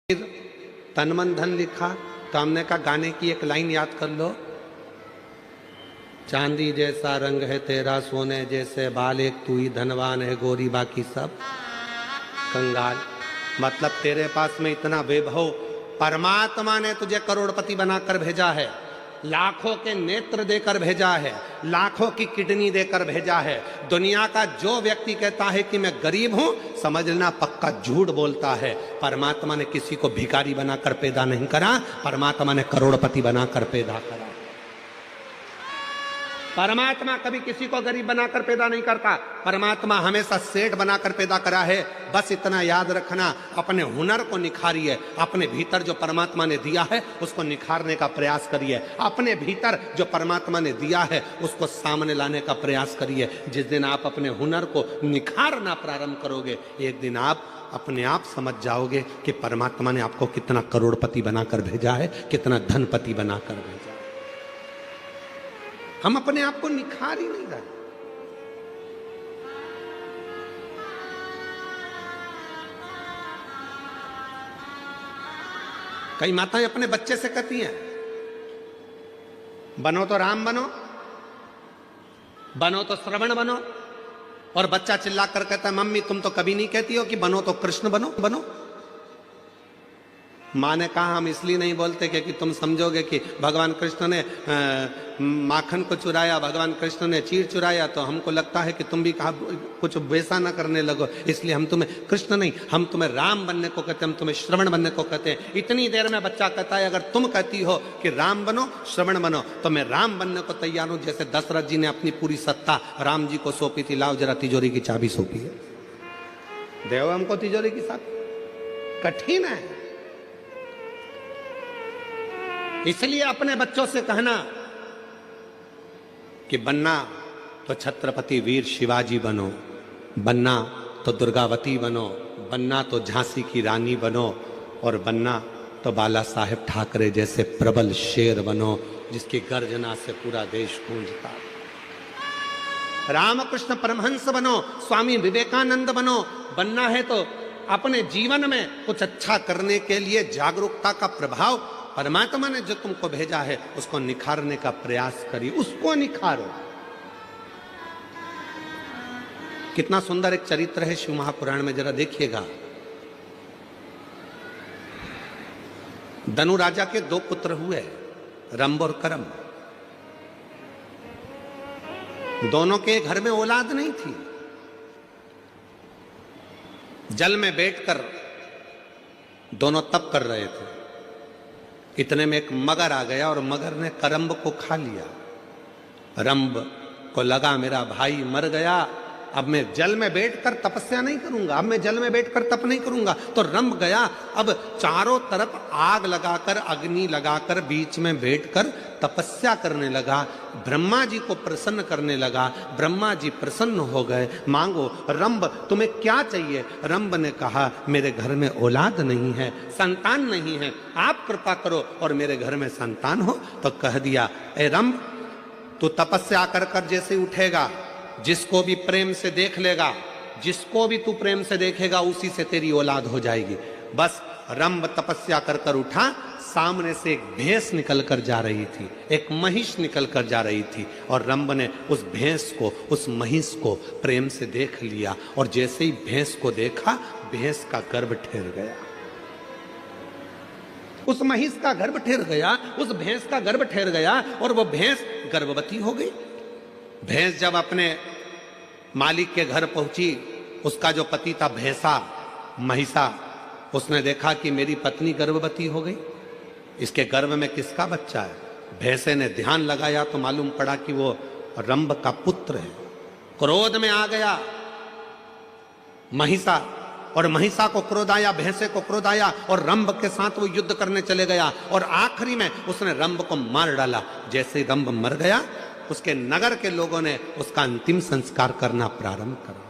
फिर तन मन धन लिखा तो हमने कहा गाने की एक लाइन याद कर लो। चांदी जैसा रंग है तेरा, सोने जैसे बाल, एक तू ही धनवान है गोरी, बाकी सब कंगाल। मतलब तेरे पास में इतना वैभव, परमात्मा ने तुझे करोड़पति बनाकर भेजा है, लाखों के नेत्र देकर भेजा है, लाखों की किडनी देकर भेजा है। दुनिया का जो व्यक्ति कहता है कि मैं गरीब हूं, समझना पक्का झूठ बोलता है। परमात्मा ने किसी को भिखारी बनाकर पैदा नहीं करा, परमात्मा ने करोड़पति बनाकर पैदा करा। परमात्मा कभी किसी को गरीब बनाकर पैदा नहीं करता, परमात्मा हमेशा सेठ बनाकर पैदा करा है। बस इतना याद रखना, अपने हुनर को निखारिए, अपने भीतर जो परमात्मा ने दिया है उसको निखारने का प्रयास करिए। अपने भीतर जो परमात्मा ने दिया है उसको सामने लाने का प्रयास करिए। जिस दिन आप अपने हुनर को निखारना प्रारंभ करोगे, एक दिन आप अपने आप समझ जाओगे कि परमात्मा ने आपको कितना करोड़पति बनाकर भेजा है, कितना धनपति बनाकर भेजा है। हम अपने आप को निखार ही नहीं रहे। कई माताएं अपने बच्चे से कहती हैं, बनो तो राम बनो, बनो तो श्रवण बनो, और बच्चा चिल्ला कर कहता है मम्मी तुम तो कभी नहीं कहती हो कि बनो तो कृष्ण बनो बनो। माँ ने कहा हम इसलिए नहीं बोलते क्योंकि तुम समझोगे कि भगवान कृष्ण ने माखन को चुराया, भगवान कृष्ण ने चीर चुराया, तो हमको लगता है कि तुम भी कहा कुछ वैसा ना करने लगो, इसलिए हम तुम्हें कृष्ण नहीं, हम तुम्हें राम बनने को कहते हैं, हम तुम्हें श्रवण बनने को कहते हैं। इतनी देर में बच्चा कहता है अगर तुम कहती हो कि राम बनो श्रवण बनो तो मैं राम बनने को तैयार हूं। जैसे दशरथ जी ने अपनी पूरी सत्ता राम जी को सौंपी थी, लाओ जरा तिजोरी की चाबी सौंपी है, देव हमको तिजोरी की चाबी। कठिन है, इसलिए अपने बच्चों से कहना कि बनना तो छत्रपति वीर शिवाजी बनो, बनना तो दुर्गावती बनो, बनना तो झांसी की रानी बनो, और बनना तो बाला साहेब ठाकरे जैसे प्रबल शेर बनो जिसकी गर्जना से पूरा देश गूंजता। रामकृष्ण परमहंस बनो, स्वामी विवेकानंद बनो। बनना है तो अपने जीवन में कुछ अच्छा करने के लिए जागरूकता का प्रभाव, परमात्मा ने जो तुमको भेजा है उसको निखारने का प्रयास करिए, उसको निखारो। कितना सुंदर एक चरित्र है शिव महापुराण में, जरा देखिएगा। धनु राजा के दो पुत्र हुए, रंभ और करम। दोनों के घर में औलाद नहीं थी। जल में बैठकर दोनों तप कर रहे थे। इतने में एक मगर आ गया और मगर ने करम्ब को खा लिया। रंभ को लगा मेरा भाई मर गया, अब मैं जल में बैठकर तपस्या नहीं करूंगा, अब मैं जल में बैठकर तप नहीं करूंगा। तो रंभ गया, अब चारों तरफ आग लगाकर, अग्नि लगाकर बीच में बैठकर तपस्या करने लगा, ब्रह्मा जी को प्रसन्न करने लगा। ब्रह्मा जी प्रसन्न हो गए, मांगो रंभ तुम्हें क्या चाहिए। रंभ ने कहा मेरे घर में औलाद नहीं है, संतान नहीं है, आप कृपा करो और मेरे घर में संतान हो। तो कह दिया ए रंभ, तू तपस्या कर कर जैसे उठेगा, जिसको भी प्रेम से देख लेगा, जिसको भी तू प्रेम से देखेगा उसी से तेरी औलाद हो जाएगी। बस रंभ तपस्या कर कर उठा, सामने से एक भैंस निकल कर जा रही थी, एक महिष निकल कर जा रही थी, और रंभ ने उस भैंस को, उस महिष को प्रेम से देख लिया। और जैसे ही भैंस को देखा, भैंस का गर्भ ठहर गया, उस महिष का गर्भ ठहर गया, उस भैंस का गर्भ ठहर गया, और वो भैंस गर्भवती हो गई। भैंस जब अपने मालिक के घर पहुंची, उसका जो पति था भैंसा, महिषा, उसने देखा कि मेरी पत्नी गर्भवती हो गई, इसके गर्भ में किसका बच्चा है। भैंसे ने ध्यान लगाया तो मालूम पड़ा कि वो रंभ का पुत्र है। क्रोध में आ गया महिषा, और महिषा को क्रोध आया, भैंसे को क्रोध आया, और रंभ के साथ वो युद्ध करने चले गया, और आखिरी में उसने रंभ को मार डाला। जैसे रंभ मर गया, उसके नगर के लोगों ने उसका अंतिम संस्कार करना प्रारंभ करा।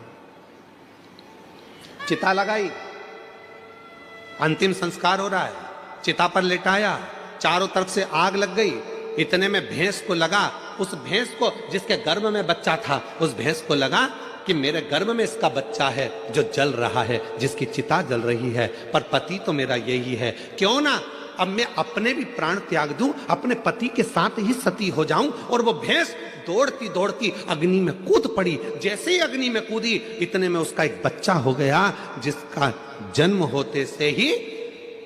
चिता लगाई, अंतिम संस्कार हो रहा है, चिता पर लेटाया, चारों तरफ से आग लग गई। इतने में भैंस को लगा, उस भैंस को जिसके गर्भ में बच्चा था, उस भैंस को लगा कि मेरे गर्भ में इसका बच्चा है जो जल रहा है, जिसकी चिता जल रही है, पर पति तो मेरा यही है, क्यों ना अब मैं अपने भी प्राण त्याग दूं, अपने पति के साथ ही सती हो जाऊं। और वो भैंस दौड़ती दौड़ती अग्नि में कूद पड़ी। जैसे ही अग्नि में कूदी, इतने में उसका एक बच्चा हो गया, जिसका जन्म होते से ही,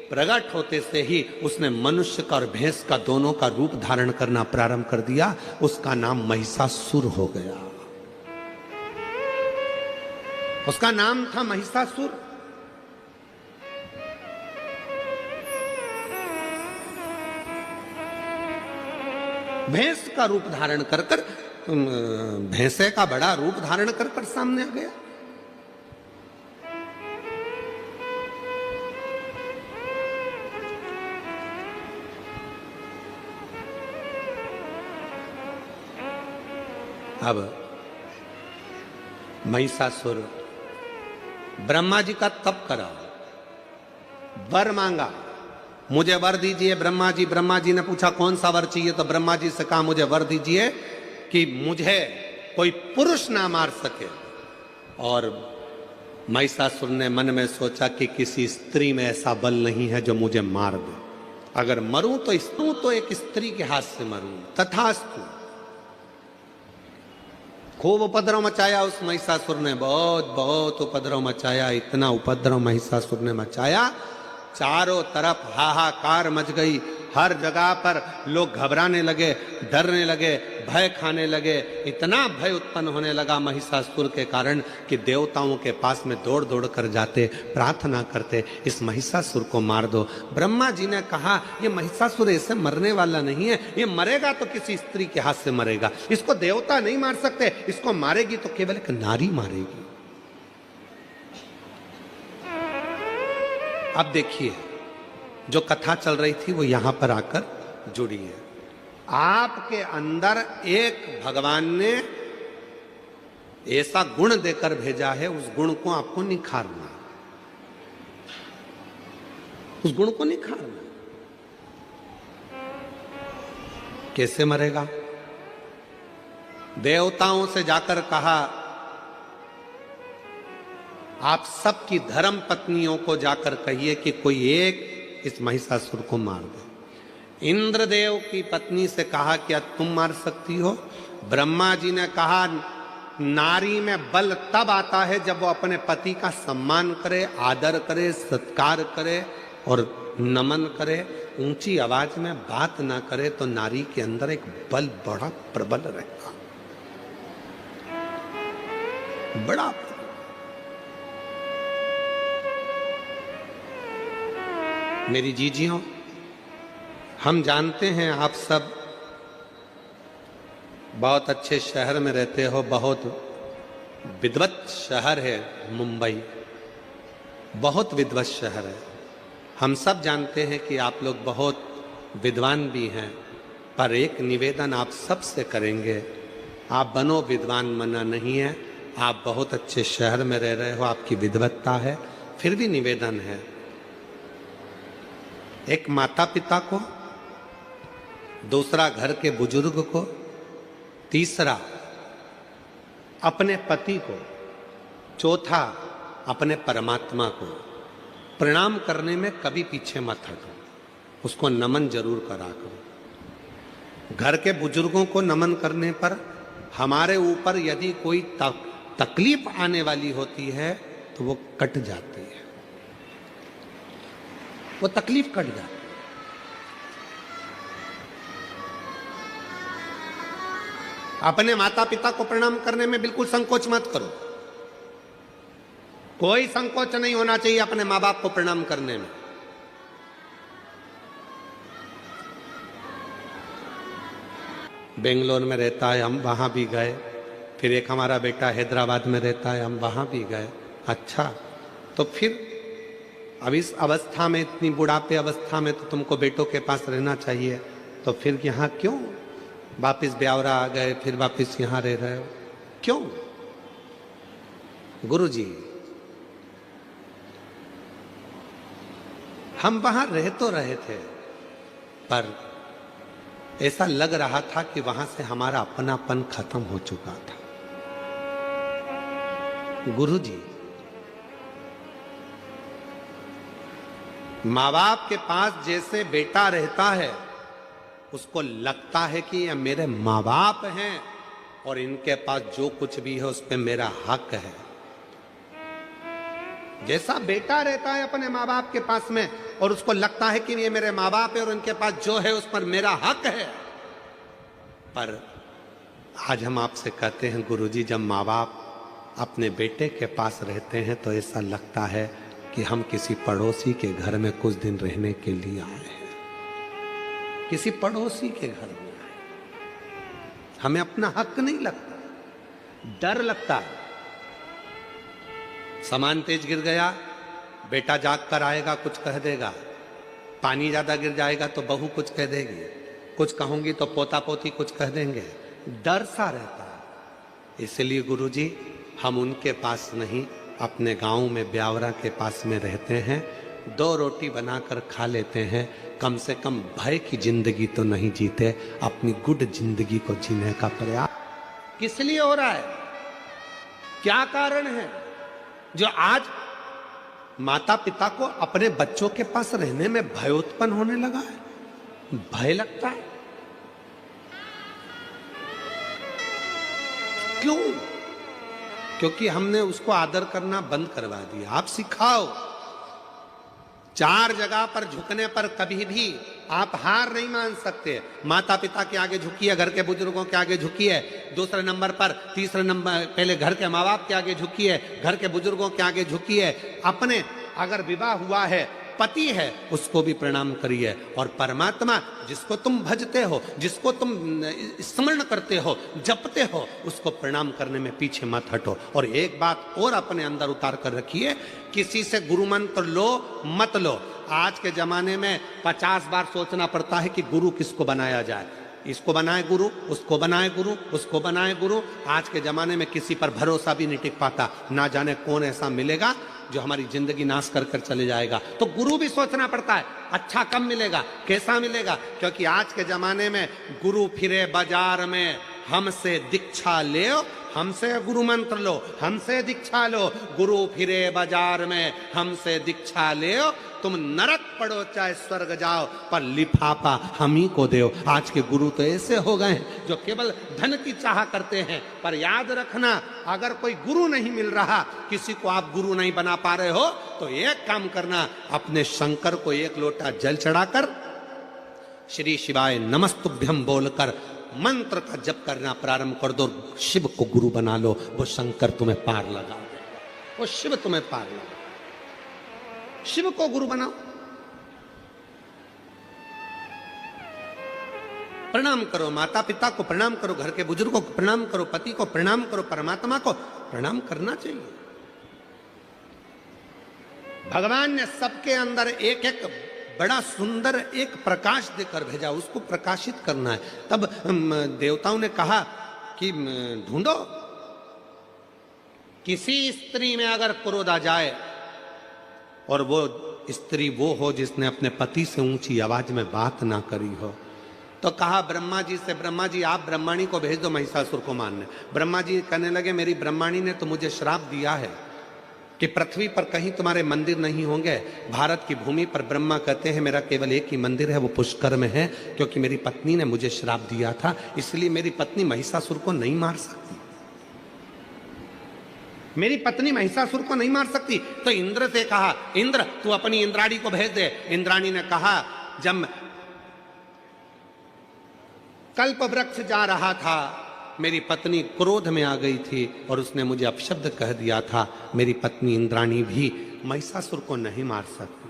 प्रकट होते से ही उसने मनुष्य का और भैंस का दोनों का रूप धारण करना प्रारंभ कर दिया। उसका नाम महिषासुर हो गया। उसका नाम था महिषासुर। भैंस का रूप धारण कर कर, भैंसे का बड़ा रूप धारण कर कर सामने आ गया। अब महिषासुर ब्रह्मा जी का तप करा, वर मांगा, मुझे वर दीजिए ब्रह्मा जी। ब्रह्मा जी ने पूछा कौन सा वर चाहिए, तो ब्रह्मा जी से कहा मुझे वर दीजिए कि मुझे कोई पुरुष ना मार सके। और महिषासुर ने मन में सोचा कि किसी स्त्री में ऐसा बल नहीं है जो मुझे मार दे, अगर मरूं तो एक स्त्री के हाथ से मरूं। तथास्तु। खूब उपद्रव मचाया उस महिषासुर ने, बहुत बहुत उपद्रव मचाया। इतना उपद्रव महिषासुर ने मचाया, चारों तरफ हाहाकार मच गई। हर जगह पर लोग घबराने लगे, डरने लगे, भय खाने लगे। इतना भय उत्पन्न होने लगा महिषासुर के कारण कि देवताओं के पास में दौड़ दौड़ कर जाते, प्रार्थना करते, इस महिषासुर को मार दो। ब्रह्मा जी ने कहा ये महिषासुर ऐसे मरने वाला नहीं है, ये मरेगा तो किसी स्त्री के हाथ से मरेगा, इसको देवता नहीं मार सकते, इसको मारेगी तो केवल एक नारी मारेगी। अब देखिए, जो कथा चल रही थी वो यहां पर आकर जुड़ी है। आपके अंदर एक भगवान ने ऐसा गुण देकर भेजा है, उस गुण को आपको निखारना, उस गुण को निखारना। कैसे मरेगा? देवताओं से जाकर कहा आप सबकी धर्म पत्नियों को जाकर कहिए कि कोई एक इस महिषासुर को मार दे। इंद्रदेव की पत्नी से कहा क्या तुम मार सकती हो? ब्रह्मा जी ने कहा नारी में बल तब आता है जब वो अपने पति का सम्मान करे, आदर करे, सत्कार करे और नमन करे, ऊंची आवाज में बात ना करे, तो नारी के अंदर एक बल बड़ा प्रबल रहेगा, बड़ा। मेरी जीजियों, हम जानते हैं आप सब बहुत अच्छे शहर में रहते हो, बहुत विद्वत शहर है मुंबई, बहुत विद्वत शहर है। हम सब जानते हैं कि आप लोग बहुत विद्वान भी हैं, पर एक निवेदन आप सब से करेंगे, आप बनो विद्वान, मना नहीं है, आप बहुत अच्छे शहर में रह रहे हो, आपकी विद्वत्ता है, फिर भी निवेदन है, एक माता पिता को, दूसरा घर के बुजुर्ग को, तीसरा अपने पति को, चौथा अपने परमात्मा को प्रणाम करने में कभी पीछे मत हटो, उसको नमन जरूर करा करो। घर के बुजुर्गों को नमन करने पर हमारे ऊपर यदि कोई तकलीफ आने वाली होती है तो वो कट जाती है, वो तकलीफ कट जाती। अपने माता पिता को प्रणाम करने में बिल्कुल संकोच मत करो, कोई संकोच नहीं होना चाहिए अपने माँ बाप को प्रणाम करने में। बेंगलोर में रहता है, हम वहां भी गए, फिर एक हमारा बेटा हैदराबाद में रहता है, हम वहां भी गए। अच्छा, तो फिर अब इस अवस्था में, इतनी बुढ़ापे अवस्था में तो तुमको बेटों के पास रहना चाहिए, तो फिर यहाँ क्यों वापिस ब्यावरा आ गए, फिर वापिस यहाँ रह रहे हो क्यों? गुरुजी, हम वहां रह तो रहे थे, पर ऐसा लग रहा था कि वहां से हमारा अपनापन खत्म हो चुका था। गुरुजी, माँ बाप के पास जैसे बेटा रहता है उसको लगता है कि ये मेरे माँ बाप हैं और इनके पास जो कुछ भी है उस पे मेरा हक है। जैसा बेटा रहता है अपने माँ बाप के पास में और उसको लगता है कि ये मेरे माँ बाप है और उनके पास जो है उस पर मेरा हक है। पर आज हम आपसे कहते हैं गुरुजी, जब माँ बाप अपने बेटे के पास रहते हैं तो ऐसा लगता है कि हम किसी पड़ोसी के घर में कुछ दिन रहने के लिए आए हैं, किसी पड़ोसी के घर में आए। हमें अपना हक नहीं लगता, डर लगता है। सामान तेज गिर गया, बेटा जाग कर आएगा कुछ कह देगा, पानी ज्यादा गिर जाएगा तो बहू कुछ कह देगी, कुछ कहूंगी तो पोता पोती कुछ कह देंगे, डर सा रहता है। इसलिए गुरुजी, हम उनके पास नहीं, अपने गांव में ब्यावरा के पास में रहते हैं, 2 रोटी बनाकर खा लेते हैं, कम से कम भय की जिंदगी तो नहीं जीते, अपनी गुड जिंदगी को जीने का प्रयास किस लिए हो रहा है? क्या कारण है जो आज माता पिता को अपने बच्चों के पास रहने में भय उत्पन्न होने लगा है? भय लगता है क्यों? क्योंकि हमने उसको आदर करना बंद करवा दिया। आप सिखाओ, 4 जगह पर झुकने पर कभी भी आप हार नहीं मान सकते। माता पिता के आगे झुकिए, घर के बुजुर्गों के आगे झुकिए, दूसरे नंबर पर, तीसरे नंबर पहले घर के माँ बाप के आगे झुकिए, घर के बुजुर्गों के आगे झुकिए, अपने अगर विवाह हुआ है, पति है, उसको भी प्रणाम करिए, और परमात्मा जिसको तुम भजते हो, जिसको तुम स्मरण करते हो, जपते हो, उसको प्रणाम करने में पीछे मत हटो। और एक बात और अपने अंदर उतार कर रखिए, किसी से गुरु मंत्र लो मत लो। आज के जमाने में 50 बार सोचना पड़ता है कि गुरु किसको बनाया जाए, इसको बनाए गुरु, उसको बनाए गुरु, उसको बनाए गुरु। आज के जमाने में किसी पर भरोसा भी नहीं टिक पाता, ना जाने कौन ऐसा मिलेगा जो हमारी जिंदगी नाश कर कर चले जाएगा। तो गुरु भी सोचना पड़ता है, अच्छा कब मिलेगा, कैसा मिलेगा, क्योंकि आज के जमाने में गुरु फिरे बाजार में, हमसे दीक्षा ले, हमसे गुरु मंत्र लो, हमसे दीक्षा लो, गुरु फिरे बाजार में, हमसे दीक्षा ले, तुम नरक पड़ो चाहे स्वर्ग जाओ, पर लिफाफा हम ही को दो। आज के गुरु तो ऐसे हो गए हैं जो केवल धन की चाह करते हैं। पर याद रखना, अगर कोई गुरु नहीं मिल रहा, किसी को आप गुरु नहीं बना पा रहे हो, तो एक काम करना, अपने शंकर को 1 लोटा जल चढ़ाकर श्री शिवाय नमस्तुभ्यम बोलकर मंत्र का जप करना प्रारंभ कर दो। शिव को गुरु बना लो, वो शंकर तुम्हें पार लगा देगा, वो शिव तुम्हें पार लगा। शिव को गुरु बनाओ, प्रणाम करो, माता पिता को प्रणाम करो, घर के बुजुर्गों को प्रणाम करो, पति को प्रणाम करो, परमात्मा को प्रणाम करना चाहिए। भगवान ने सबके अंदर एक एक बड़ा सुंदर एक प्रकाश देकर भेजा, उसको प्रकाशित करना है। तब देवताओं ने कहा कि ढूंढो, किसी स्त्री में अगर क्रोध आ जाए और वो स्त्री वो हो जिसने अपने पति से ऊंची आवाज में बात ना करी हो, तो कहा ब्रह्मा जी से, ब्रह्मा जी आप ब्रह्माणी को भेज दो महिषासुर को मारने। ब्रह्मा जी कहने लगे, मेरी ब्रह्माणी ने तो मुझे श्राप दिया है कि पृथ्वी पर कहीं तुम्हारे मंदिर नहीं होंगे। भारत की भूमि पर ब्रह्मा कहते हैं मेरा केवल एक ही मंदिर है, वो पुष्कर में है, क्योंकि मेरी पत्नी ने मुझे श्राप दिया था, इसलिए मेरी पत्नी महिषासुर को नहीं मार सकती, मेरी पत्नी महिषासुर को नहीं मार सकती। तो इंद्र से कहा, इंद्र तू अपनी इंद्राणी को भेज दे। इंद्राणी ने कहा, जब कल्प वृक्ष जा रहा था, मेरी पत्नी क्रोध में आ गई थी और उसने मुझे अपशब्द कह दिया था, मेरी पत्नी इंद्राणी भी महिषासुर को नहीं मार सकती।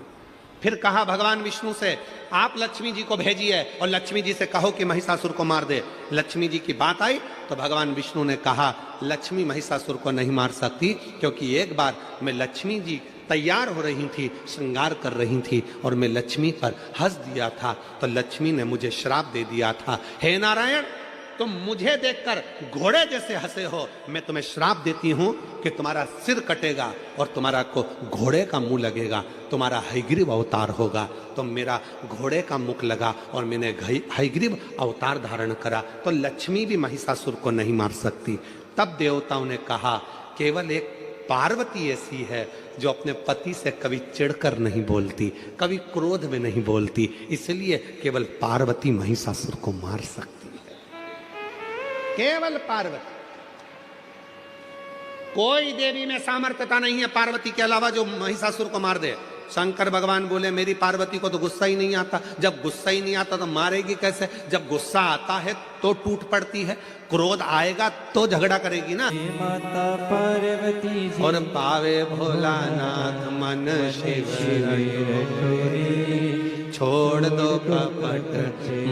फिर कहा भगवान विष्णु से, आप लक्ष्मी जी को भेजिए और लक्ष्मी जी से कहो कि महिषासुर को मार दे। लक्ष्मी जी की बात आई तो भगवान विष्णु ने कहा, लक्ष्मी महिषासुर को नहीं मार सकती, क्योंकि एक बार मैं लक्ष्मी जी तैयार हो रही थी, श्रृंगार कर रही थी और मैं लक्ष्मी पर हंस दिया था, तो लक्ष्मी ने मुझे श्राप दे दिया था, हे नारायण तुम मुझे देखकर घोड़े जैसे हंसे हो, मैं तुम्हें श्राप देती हूं कि तुम्हारा सिर कटेगा और तुम्हारा को घोड़े का मुंह लगेगा, तुम्हारा हयग्रीव अवतार होगा। तो मेरा घोड़े का मुख लगा और मैंने हयग्रीव अवतार धारण करा, तो लक्ष्मी भी महिषासुर को नहीं मार सकती। तब देवताओं ने कहा, केवल एक पार्वती ऐसी है जो अपने पति से कभी चिढ़कर नहीं बोलती, कभी क्रोध में नहीं बोलती, इसलिए केवल पार्वती महिषासुर को मार सकती है। केवल पार्वती। कोई देवी में सामर्थ्यता नहीं है पार्वती के अलावा जो महिषासुर को मार दे। शंकर भगवान बोले मेरी पार्वती को तो गुस्सा ही नहीं आता, जब गुस्सा ही नहीं आता तो मारेगी कैसे? जब गुस्सा आता है तो टूट पड़ती है, क्रोध आएगा तो झगड़ा करेगी ना। माता पार्वती और पावे भोलानाथ मन शिव छोड़ दो कपट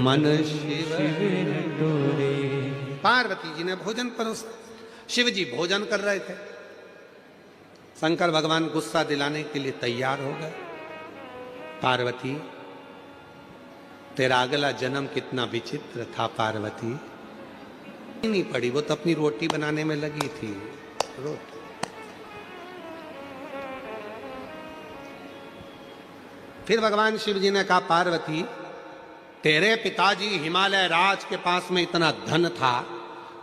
मन शिव। पार्वती जी ने भोजन परोसा, शिव जी भोजन कर रहे थे। शंकर भगवान गुस्सा दिलाने के लिए तैयार हो गए। पार्वती तेरा अगला जन्म कितना विचित्र था पार्वती। नहीं पड़ी, वो तो अपनी रोटी बनाने में लगी थी। रोटी फिर भगवान शिव जी ने कहा पार्वती तेरे पिताजी हिमालय राज के पास में इतना धन था,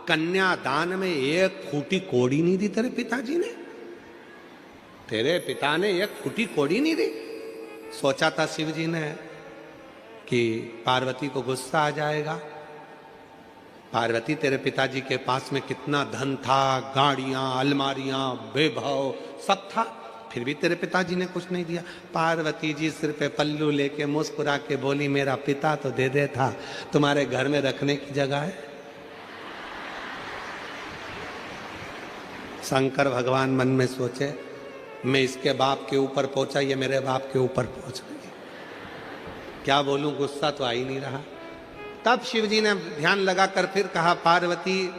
कन्यादान में एक फूटी कोड़ी नहीं दी तेरे पिताजी ने। तेरे पिता ने एक फूटी कोड़ी नहीं दी। सोचा था शिव जी ने कि पार्वती को गुस्सा आ जाएगा। पार्वती तेरे पिताजी के पास में कितना धन था, गाड़ियां, अलमारियां, वैभव सब था, फिर भी तेरे पिताजी ने कुछ नहीं दिया। पार्वती जी सिर पे पल्लू लेके मुस्कुरा के बोली मेरा पिता तो दे दे था, तुम्हारे घर में रखने की जगह है? शंकर भगवान मन में सोचे मैं इसके बाप के ऊपर पहुंचा, ये मेरे बाप के ऊपर पहुंच गई, क्या बोलूं, गुस्सा तो आ ही नहीं रहा। तब शिव जी ने ध्यान लगाकर फिर कहा पार्वती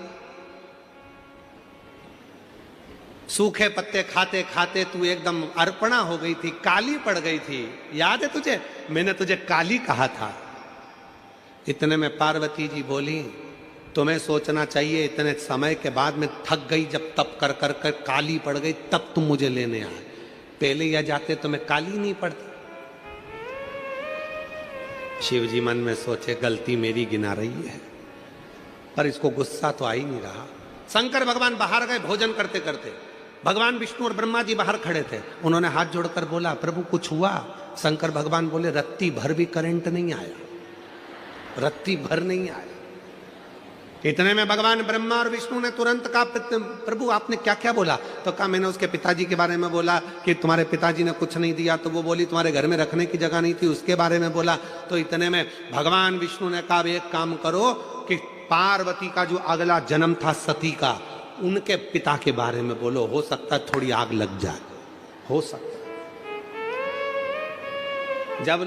सूखे पत्ते खाते खाते तू एकदम अर्पणा हो गई थी, काली पड़ गई थी, याद है तुझे? मैंने तुझे काली कहा था। इतने में पार्वती जी बोली तुम्हें सोचना चाहिए, इतने समय के बाद में थक गई, जब तप कर कर कर काली पड़ गई तब तुम मुझे लेने आए, पहले या जाते तो मैं काली नहीं पड़ती। शिव जी मन में सोचे गलती मेरी गिना रही है, पर इसको गुस्सा तो आ ही नहीं रहा। शंकर भगवान बाहर गए भोजन करते करते, भगवान विष्णु और ब्रह्मा जी बाहर खड़े थे। उन्होंने हाथ जोड़कर बोला प्रभु कुछ हुआ? शंकर भगवान बोले रत्ती भर भी करंट नहीं आया, रत्ती भर नहीं आया। इतने में भगवान ब्रह्मा और विष्णु ने तुरंत कहा प्रभु आपने क्या क्या बोला? तो कहा मैंने उसके पिताजी के बारे में बोला कि तुम्हारे पिताजी ने कुछ नहीं दिया, तो वो बोली तुम्हारे घर में रखने की जगह नहीं थी, उसके बारे में बोला। तो इतने में भगवान विष्णु ने कहा एक काम करो कि पार्वती का जो अगला जन्म था सती का, उनके पिता के बारे में बोलो, हो सकता है थोड़ी आग लग जाए, हो सकता है। जब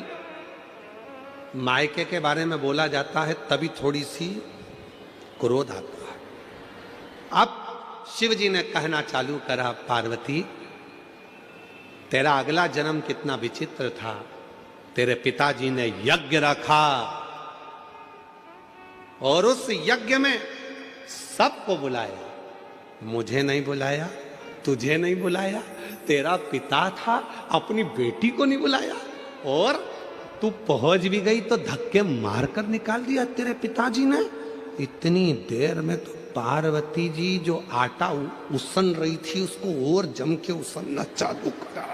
मायके के बारे में बोला जाता है तभी थोड़ी सी क्रोध आता है। अब शिव जी ने कहना चालू करा पार्वती तेरा अगला जन्म कितना विचित्र था, तेरे पिताजी ने यज्ञ रखा और उस यज्ञ में सबको बुलाया, मुझे नहीं बुलाया, तुझे नहीं बुलाया, तेरा पिता था अपनी बेटी को नहीं बुलाया, और तू पहुंच भी गई तो धक्के मारकर निकाल दिया तेरे पिताजी ने। इतनी देर में तो पार्वती जी जो आटा उसन रही थी उसको और जम के उसनना चालू करा,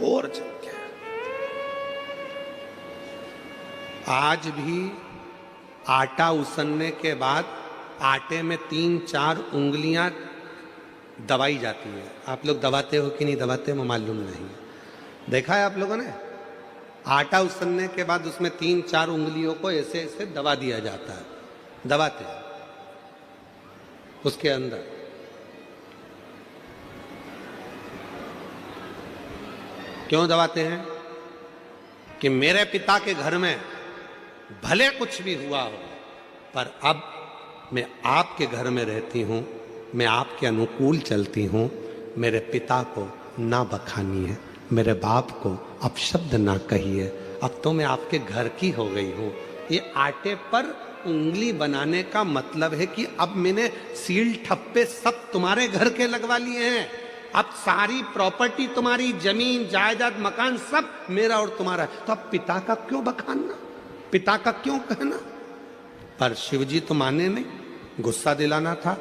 और जम के। आज भी आटा उसनने के बाद आटे में 3-4 उंगलियां दबाई जाती है। आप लोग दबाते हो कि नहीं दबाते हो मालूम नहीं, देखा है आप लोगों ने? आटा उसनने के बाद उसमें 3-4 उंगलियों को ऐसे ऐसे दबा दिया जाता है, दबाते हैं उसके अंदर। क्यों दबाते हैं? कि मेरे पिता के घर में भले कुछ भी हुआ हो, पर अब मैं आपके घर में रहती हूं, मैं आपके अनुकूल चलती हूं, मेरे पिता को ना बखानिए, मेरे बाप को अपशब्द ना कहिए, अब तो मैं आपके घर की हो गई हूं। ये आटे पर उंगली बनाने का मतलब है कि अब मैंने सील ठप्पे सब तुम्हारे घर के लगवा लिए हैं, अब सारी प्रॉपर्टी तुम्हारी, जमीन जायदाद मकान सब मेरा और तुम्हारा, तो अब पिता का क्यों बखानना, पिता का क्यों कहना? पर शिवजी तो माने नहीं, गुस्सा दिलाना था।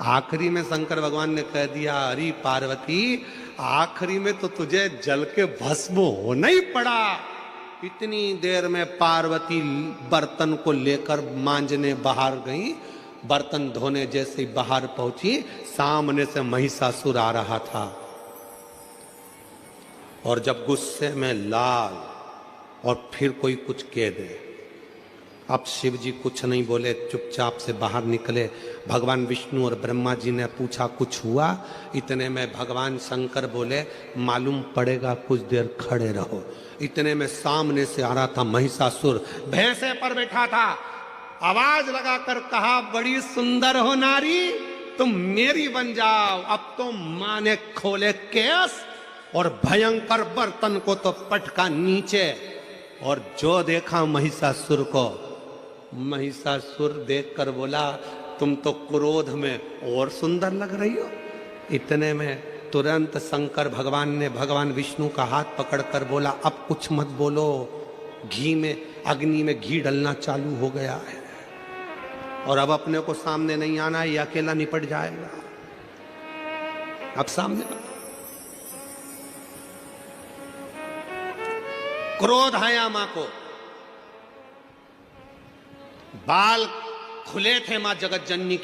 आखिरी में शंकर भगवान ने कह दिया, अरे पार्वती आखिरी में तो तुझे जल के भस्म होना ही पड़ा। इतनी देर में पार्वती बर्तन को लेकर मांजने बाहर गई। बर्तन धोने जैसे ही बाहर पहुंची, सामने से महिषासुर आ रहा था। और जब गुस्से में लाल और फिर कोई कुछ कह दे, अब शिव जी कुछ नहीं बोले, चुपचाप से बाहर निकले। भगवान विष्णु और ब्रह्मा जी ने पूछा कुछ हुआ? इतने में भगवान शंकर बोले, मालूम पड़ेगा, कुछ देर खड़े रहो। इतने में सामने से आ रहा था महिषासुर, भैंसे पर बैठा था। आवाज लगाकर कहा, बड़ी सुंदर हो नारी, तुम मेरी बन जाओ। अब तो मां ने खोले केस और भयंकर बर्तन को तो पटका नीचे। और जो देखा महिषासुर को, महिषासुर देखकर बोला, तुम तो क्रोध में और सुंदर लग रही हो। इतने में तुरंत शंकर भगवान ने भगवान विष्णु का हाथ पकड़कर बोला, अब कुछ मत बोलो, घी में, अग्नि में घी डलना चालू हो गया है और अब अपने को सामने नहीं आना, ये अकेला निपट जाएगा। अब सामने क्रोध आया मां को, बाल खुले थे मां जगत जननी के।